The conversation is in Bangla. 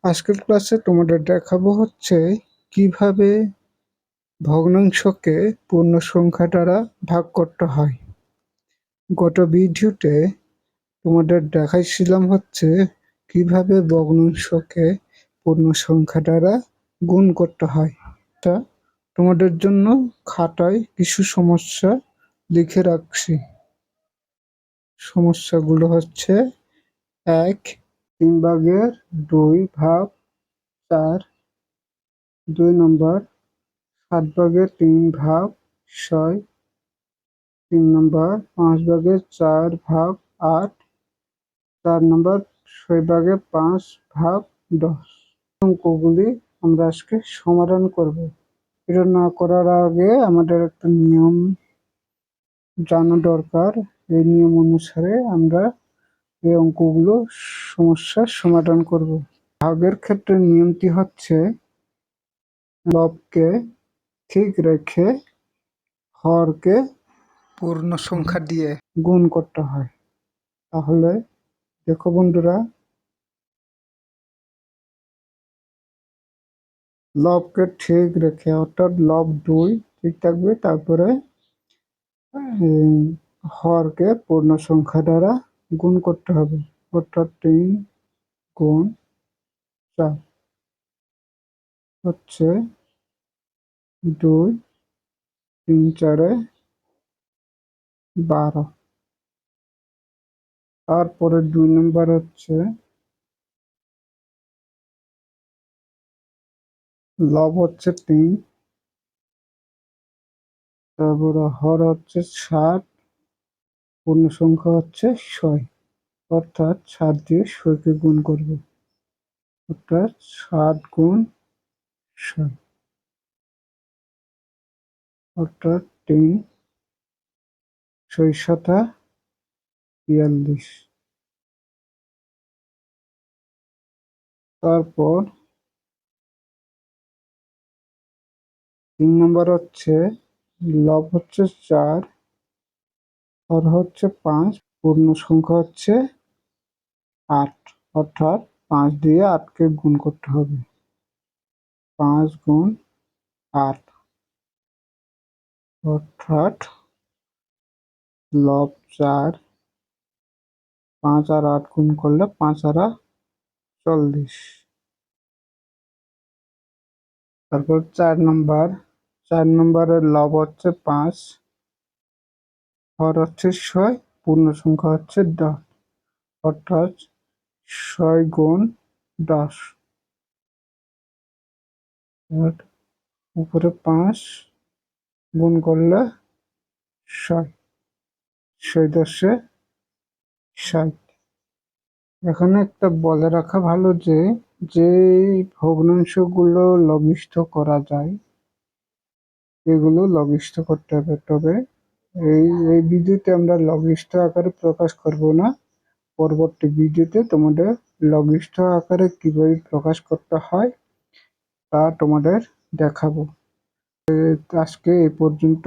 আজকের ক্লাসে তোমাদের দেখাবো হচ্ছে কিভাবে ভগ্নাংশকে পূর্ণ সংখ্যা দ্বারা ভাগ করতে হয়। গত ভিডিওতে তোমাদের দেখাইছিলাম হচ্ছে কিভাবে ভগ্নাংশকে পূর্ণ সংখ্যা দ্বারা গুণ করতে হয়। তা তোমাদের জন্য খাতায় কিছু সমস্যা লিখে রাখছি। সমস্যাগুলো হচ্ছে 1, 3/2 2 নম্বর, 7/3/6, 3 নম্বর, 5/4/8, 4 নম্বর, 6/5/10 অঙ্কগুলি আমরা আজকে সমাধান করব। এটা না করার আগে আমাদের একটা নিয়ম জানা দরকার। এই নিয়ম অনুসারে আমরা এই অঙ্কগুলো সমস্যার সমাধান করব। ভাগের ক্ষেত্রে নিয়মটি হচ্ছে লবকে ঠিক রেখে হরকে পূর্ণ সংখ্যা দিয়ে গুণ করতে হয়। তাহলে দেখো বন্ধুরা, লবকে ঠিক রেখে অর্থাৎ লব 2 ঠিক থাকবে, তারপরে হরকে পূর্ণ সংখ্যা দ্বারা গুণ করতে হবে, অর্থাৎ 3 গুণ 4 হচ্ছে 2, 3 4 12। তারপরে 2 নম্বর হচ্ছে লব হচ্ছে 3, তারপরে হর হচ্ছে 7, পূর্ণ সংখ্যা হচ্ছে 6, অর্থাৎ 7 দিয়ে 6কে গুণ করবে, অর্থাৎ 7 গুণ 6, অর্থাৎ 3 6 7 42। তারপর 3 নম্বর হচ্ছে লব হচ্ছে 4, হর হচ্ছে 5, পূর্ণ সংখ্যা হচ্ছে 8, অর্থাৎ 5 দিয়ে 8কে গুণ করতে হবে, 5 গুণ 8, অর্থাৎ লব 4, 5 আর 8 গুণ করলে 5 আর 40। তারপর 4 নম্বরের লব হচ্ছে 5, হর হচ্ছে 6, পূর্ণ সংখ্যা হচ্ছে 10, অর্থাৎ 6 গুণ 10, উপরে 5 গুণ করলে 6, 6 10 60। এখানে একটা বলে রাখা ভালো যে যে ভগ্নাংশগুলো লঘিষ্ঠ করা যায় এগুলো লঘিষ্ঠ করতে হবে। তবে এই ভিডিওতে আমরা লঘিষ্ঠ আকারে প্রকাশ করব না, পরবর্তী ভিডিওতে তোমাদের লঘিষ্ঠ আকারে কিভাবে প্রকাশ করতে হয় তা তোমাদের দেখাবো। আজকে এই পর্যন্ত।